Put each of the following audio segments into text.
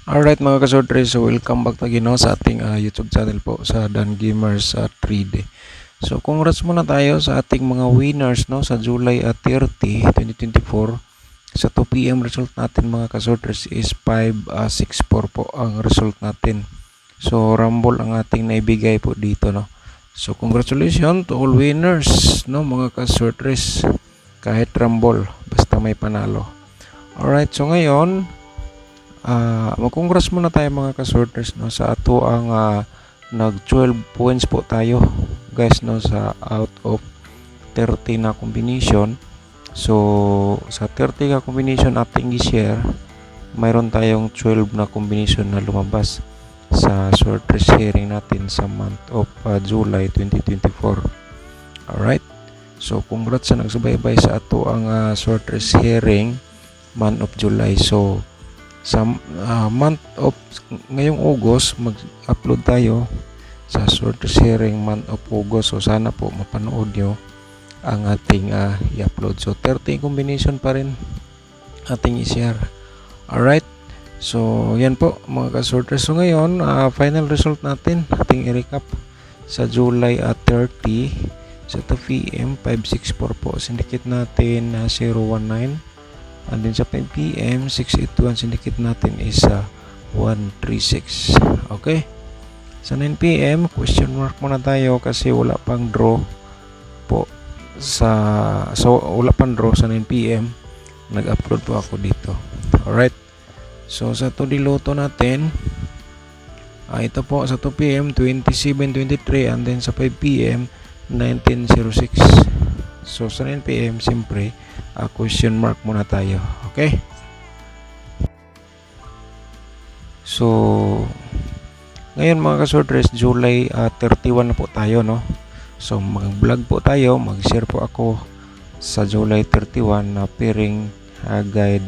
Alright mga kasortres, so welcome back again no, sa ating YouTube channel po sa Dan Gamers 3D. So congrats muna tayo sa ating mga winners no sa July 30, 2024. Sa 2 PM result natin mga kasortres is 564 po ang result natin. So rumble ang ating naibigay po dito no. So congratulations to all winners no mga kasortres, kahit rumble basta may panalo. Alright, so ngayon mag-congrats muna tayo mga kasorters no sa ato ang nag 12 points po tayo guys no sa out of 30 na combination. So sa 30 ka combination ating i-share, mayroon tayong 12 na combination na lumabas sa sorters sharing natin sa month of July 2024. Alright, so congrats sa nagsubaybay sa ato ang sorters sharing month of July. So sa month of ngayong August, mag-upload tayo sa sorters sharing month of August. So sana po mapanood nyo ang ating i-upload. So 30 combination pa rin ating i-share. Alright, so yan po mga kasorters. So ngayon final result natin ating i-recap sa July 30 sa 2 PM 564 po syndicate natin 019. And then sa 5 PM 681 syndicate natin is 136. Okay, sa 9 PM question mark muna tayo kasi wala pang draw po so wala pang draw sa 9 PM. Nag-upload po ako dito. Alright, so sa 2D Lotto natin ito po sa 2 PM 2723 and then sa 5 PM 1906. So sa 9 PM siyempre question mark muna tayo. Okay, so ngayon mga kasortres, July 31 na po tayo no. So mag-vlog po tayo, mag-share po ako sa July 31 na pairing guide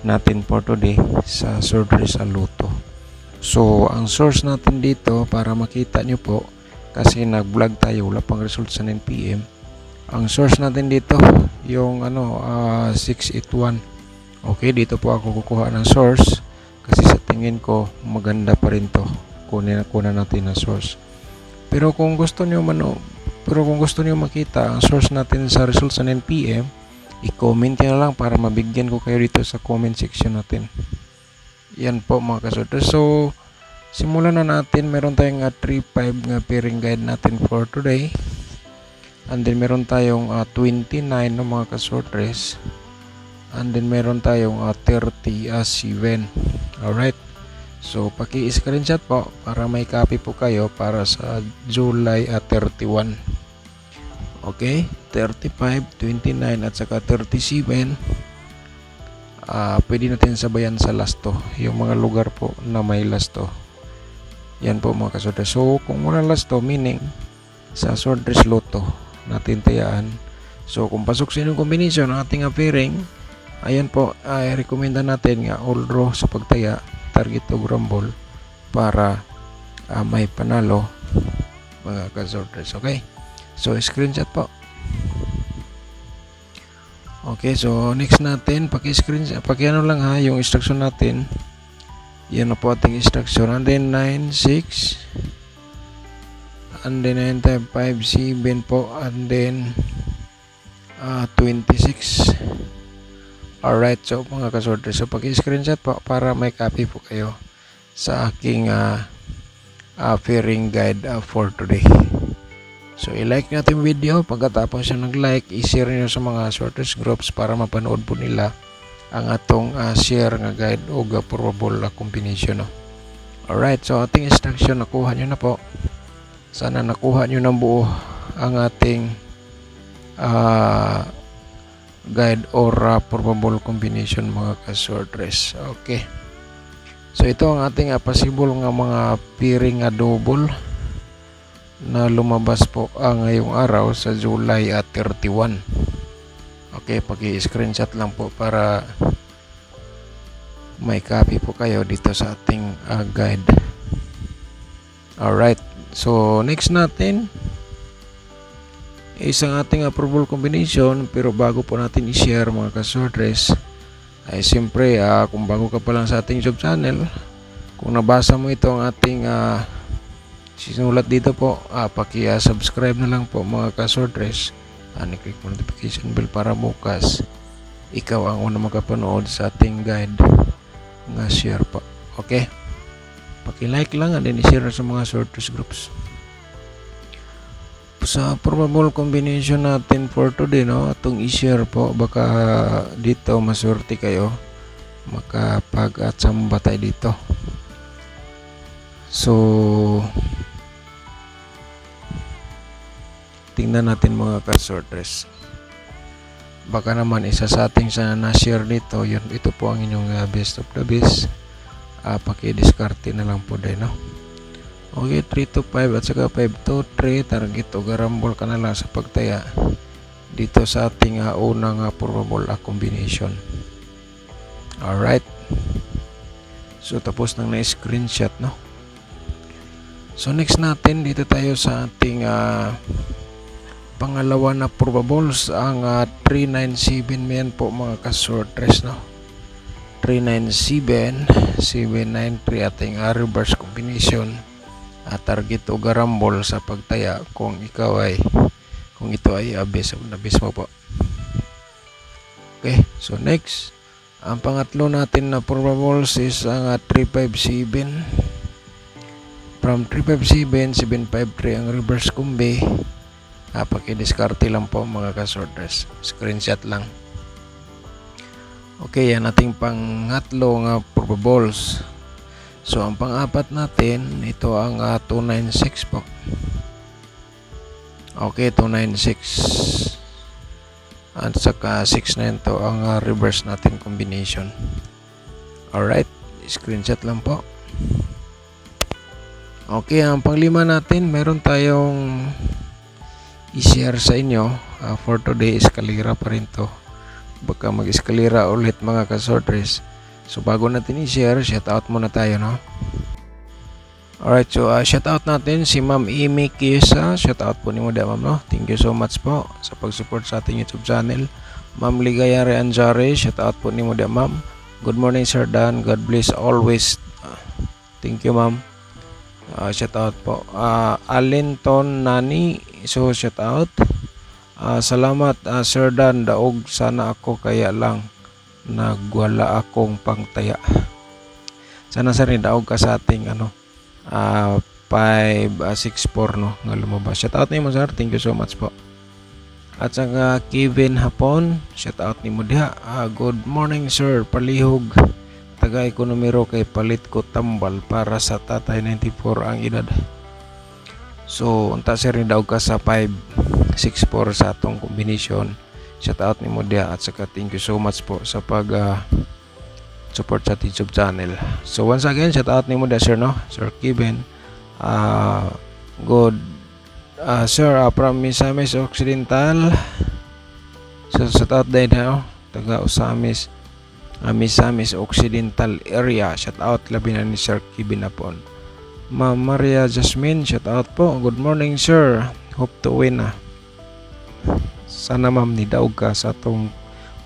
natin for today sa sorters Lotto. So ang source natin dito para makita nyo po, kasi nag-vlog tayo, wala pang result sa 9 PM. Ang source natin dito yung 681. Okay, dito po ako kukuha ng source kasi sa tingin ko maganda pa rin to. Kunin natin ang source. Pero kung gusto niyo makita ang source natin sa result sa 9 PM, i-comment niyo lang para mabigyan ko kayo dito sa comment section natin. Yan po mga kasorters. So simulan na natin. Meron tayong 3-5 nga pairing guide natin for today. And then meron tayong 29 no mga kasortres. And then meron tayong 37. Alright, so paki-screenshot po para may copy po kayo para sa July 31. Okay, 35, 29 at saka 37. Pwede natin sabayan sa lasto yung mga lugar po na may lasto. Yan po mga kasortres. So kung walang lasto, meaning sa sorters Lotto natin tayaan. So kung pasok sa inyong combination ng ating pairing, ayan po, i-recommenda natin nga all draw sa pagtaya, target to rumble para may panalo mga kasorters. Okay, so screenshot po. Okay, so next natin paki-screenshot, paki-ano lang yung instruction natin. Yan na po ating instruction. And then 9, 6 and then 9, 5, 7 po, and then 26. Alright, so mga kasorters, so pag-screenshot po para may copy po kayo sa aking pairing guide for today. So i-like natin yung video. Pagkatapos siya nag-like, i-share nyo sa mga sorters groups para mapanood po nila ang atong share nga guide o probable combination no? Alright, so ating instruction nakuha nyo na po. Sana nakuha nyo ng buo ang ating guide or probable combination mga kasortres. Okay, so ito ang ating possible nga mga pairing double na lumabas po ngayong araw sa July 31. Okay, paki-screenshot lang po para may copy po kayo dito sa ating guide. Alright, so next natin isang ating probable combination, pero bago po natin i-share mga kasortres ay siyempre kung bago ka pa lang sa ating YouTube channel, Kung nabasa mo ito ang ating sinulat dito po, paki-subscribe na lang po mga ka-sortress. Click mo notification bell para bukas ikaw ang una makapanood sa ating guide nga share po. Okay? Paki-like lang and then i-share sa mga sortress groups. Sa probable combination natin for today, no, atong i-share po, baka dito maswerte kayo makapag-atsamba tayo dito. So tingnan natin mga ka-sortress. Baka naman isa sa ating sa na-share dito, yun, ito po ang inyong best of the best. Paki-discarte na lang po din, no? Okay, 3 to 5 at saka 5 to 3, target o garambol ka na lang sa pagtaya dito sa ating unang probable combination. Alright, so tapos nang na-screenshot, no? So next natin, dito tayo sa ating pangalawa na probables, ang 397 yan po mga ka-sortress, no? 397, 793 ating reverse combination. Target o garambol sa pagtaya kung ito ay abis mo po. Okay, so next, ang pangatlo natin na probables is ang 357. From 357, 753 ang reverse combi. Paki-discarte lang po mga ka-sortress. Screenshot lang. Okay, yan ating pangatlo nga probables. So ang pang-apat natin, ito ang 296 po. Okay, 296. At saka 69 to ang reverse natin combination. Alright, screenshot lang po. Okay, ang panglima natin, meron tayong i-share sa inyo. For today, eskalera pa rin to. Baka mag-eskalera ulit mga ka-sortress. So bago natin i-share, shoutout muna tayo, no? Alright, so shoutout natin si Ma'am Amy Kiesa. Shoutout po ni mo ma'am, no? Thank you so much po sa pag-support sa ating YouTube channel. Ma'am Ligayare Anjare, shoutout po ni mo ma'am. Good morning Sir Dan, God bless always. Thank you ma'am. Shoutout po. Alinton Nani, so shoutout. Salamat Sir Dan, daog sana ako kaya lang nagwala akong pangtaya. Sana sir ni daog ka sa ating 564 no nga lumabas. Shoutout nimo sir, thank you so much po. At saka Kevin Hapon, shoutout nimo diha. Good morning sir, palihog taga ekonomiro kay palit ko tambal para sa tatay 94 ang edad. So unta sir ni daog ka sa 564 sa atong combination. Shoutout nimo diha at saka thank you so much po sa pag support sa YouTube channel. So once again, shoutout nimo diha sir, no? Sir Kevin. Good sir from Misamis Occidental. So shoutout din ha, taga Usamis, Misamis Occidental area. Shoutout labi na ni Sir Kevin Hapon. Ma'am Maria Jasmine, shoutout po. Good morning sir, hope to win sana ma'am ni daog ka sa atong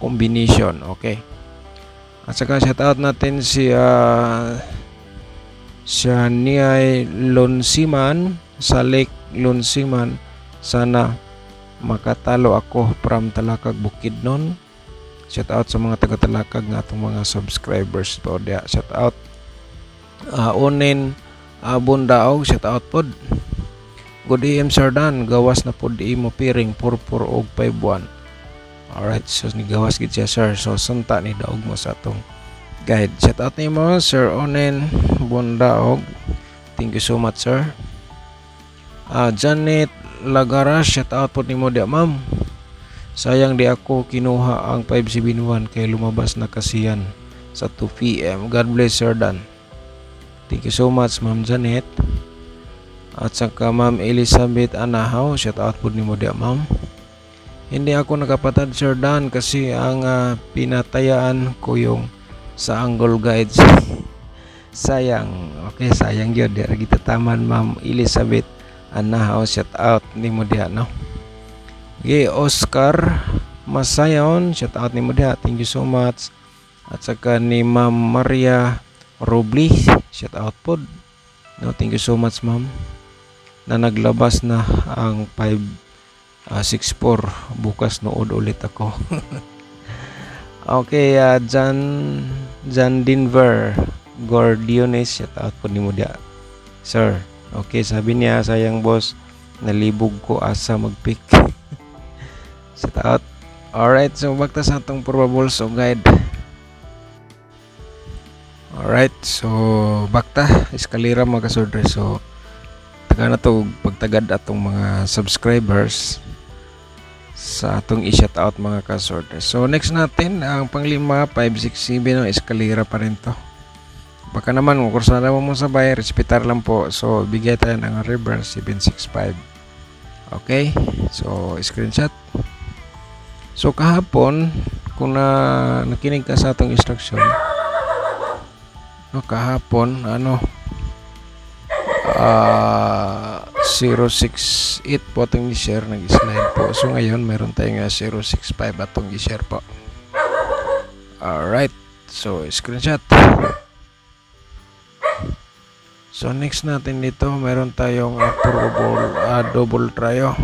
combination. Okay, at saka shoutout natin si Shaniay Lonsiman sa Lake Lonsiman. Sana makatalo ako from Talakag Bukidnon. Shoutout sa mga taga-Talakag nga atong mga subscribers po dia. Shoutout Onin Bundaog, shoutout pod. Good AM Sir Dan, gawas na pod di mo piring 44 og 51. Alright, so ni gawas gid siya sir. So sunta ni daog mo sa atong guide. Shoutout nimo Sir Onen Bundaog. Thank you so much sir. Janet Lagara, shoutout po nimo dia ma'am. Sayang di ako kinuha ang 571 kay lumabas na kasiyan sa 2 PM. God bless Sir Dan. Thank you so much ma'am Janet. At saka ma'am Elizabeth Anahaw, shoutout po nimo dia ma'am. Hindi ako nakapatad Sir Dan kasi ang pinatayaan ko yung sa Angle Guides. Sayang. Okay, sayang yun. Di kita taman ma'am Elizabeth Anahaw, shoutout nimo dia, no? Okay, Oscar Masayon, shoutout nimo dia. Thank you so much. At saka ni Ma'am Maria Robly, shout out po. No, thank you so much ma'am na naglabas na ang 564. Bukas nood ulit ako. Okay, Jan Denver Gordiones, shout out po ni mo dia sir. Okay, sabi niya, sayang boss, nalibog ko asa mag-pick. Shout out. Alright, so bakta sa atong probable so guide. Alright, so bakta eskalera mga kasordre. So taga na to pagtagad atong mga subscribers sa atong i-shout out mga kasordre. So next natin ang panglima 567 no, eskalera pa rin to. Baka naman kung kursada mo sabay, respetar lang po. So bigay tayo ng reverse 765. Okay, so screenshot. So kahapon kung nakinig ka sa atong instruction, no, kahapon 068 po atong i-share, nag-slide po. So ngayon meron tayong 065 atong i-share po. Alright, so screenshot. So next natin dito meron tayong double trio.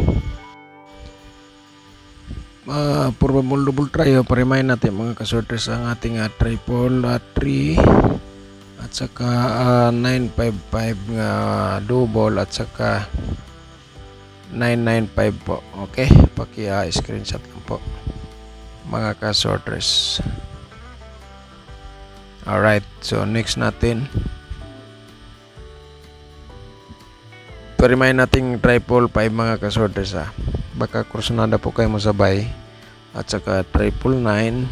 Probable double trio, pa-remind natin mga kasorters ang ating triple 3 at saka 955 nga double at saka 995 po. Okay, paki-screenshot lang po mga kasorters. Alright, so next natin pa-remind natin triple 5 mga kasorters baka kursunada po kayo mo sabay, at saka 999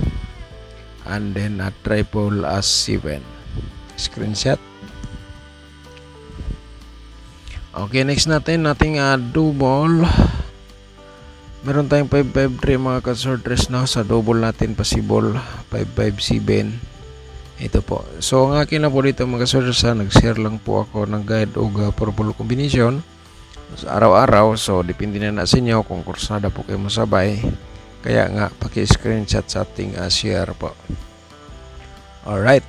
and then triple 7. Screenshot. Okay, next natin double. Meron tayong 553 mga kasorters no, sa double natin possible 557. Ito po. So ang akin na po dito mga kasorters nag-share lang po ako ng guide o purple combination sa araw-araw. So depende na sa inyo kung kursada po kayo masabay. Kaya nga paki-screenshot sa ating share po. Alright.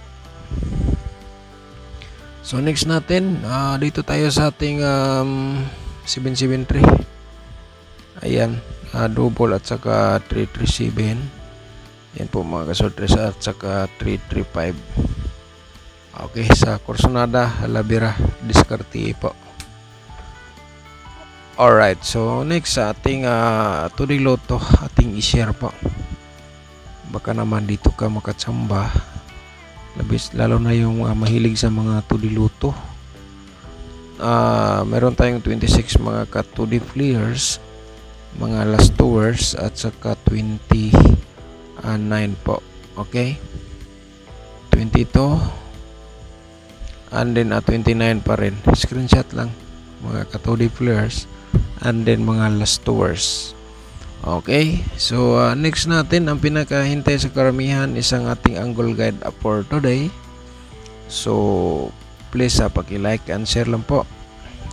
So next natin dito tayo sa ating 773. Ayan, double at saka 337. Yan po mga kasorters, at saka 335. Okay, sa kursonada labira diskarte po. Alright, so next sa ating tuloy loto ating i-share po. Baka naman dito ka makatsamba, lalo na yung mahilig sa mga 2D loto. Meron tayong 26 mga ka 2D players, mga last tours, at saka 29 po. Okay, 22 and then 29 pa rin. Screenshot lang mga ka 2D players and then mga last tours. Okay, so next natin ang pinakahintay sa karamihan isang ating angle guide for today. So please paki-like and share lang po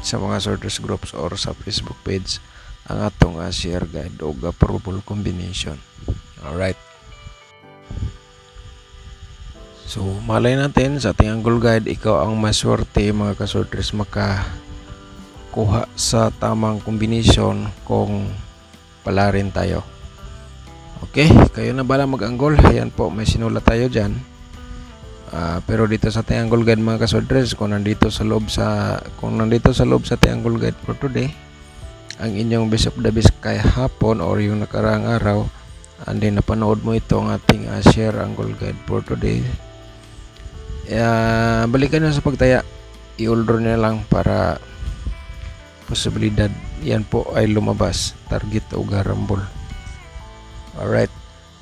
sa mga sorters groups or sa Facebook page ang atong share guide o probable combination. Alright, so malay natin sa ating angle guide ikaw ang maswerte mga kasorters makakuha sa tamang combination kung pala rin tayo. Okay, kayo na bala mag-anggol. Ayan po, may sinulat tayo dyan. Pero dito sa triangle guide mga kasorters, kung nandito sa loob sa triangle guide for today, ang inyong best of the best kay hapon or yung nakaraang araw, and then napanood mo ito ang ating share angle guide for today, balikan nyo sa pagtaya, i-order nyo lang para posibilidad yan po ay lumabas target o garambol. Alright,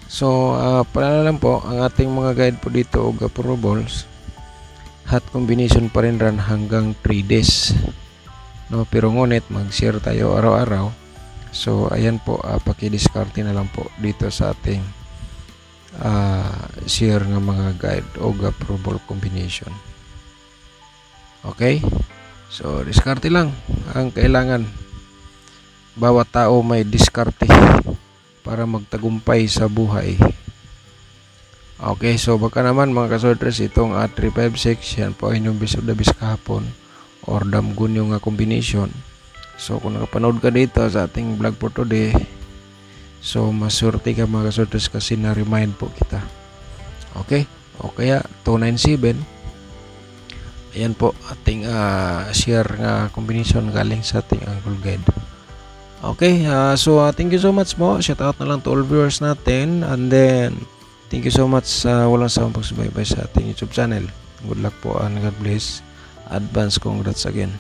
so paalala lang po ang ating mga guide po dito o probables, hot combination pa rin ran hanggang 3 days no, pero ngunit mag-share tayo araw-araw. So ayan po, paki-discarte na lang po dito sa ating share ng mga guide o probable combination. Okay, so diskarte lang ang kailangan. Bawat tao may diskarte para magtagumpay sa buhay. Okay, so baka naman mga kasorters, itong 356, yan po ay inyong bisod na bis kahapon or damgon yung combination. So kung nakapanood ka dito sa ating vlog for today, so masurti ka mga kasorters kasi na-remind po kita. Okay, o kaya 297, ayan po ating share nga combination galing sa ating angle guide. Okay, so thank you so much mo. Shout out na lang to all viewers natin, and then thank you so much sa walang sawang pagsubaybay sa ating YouTube channel. Good luck po and God bless. Advance congrats again.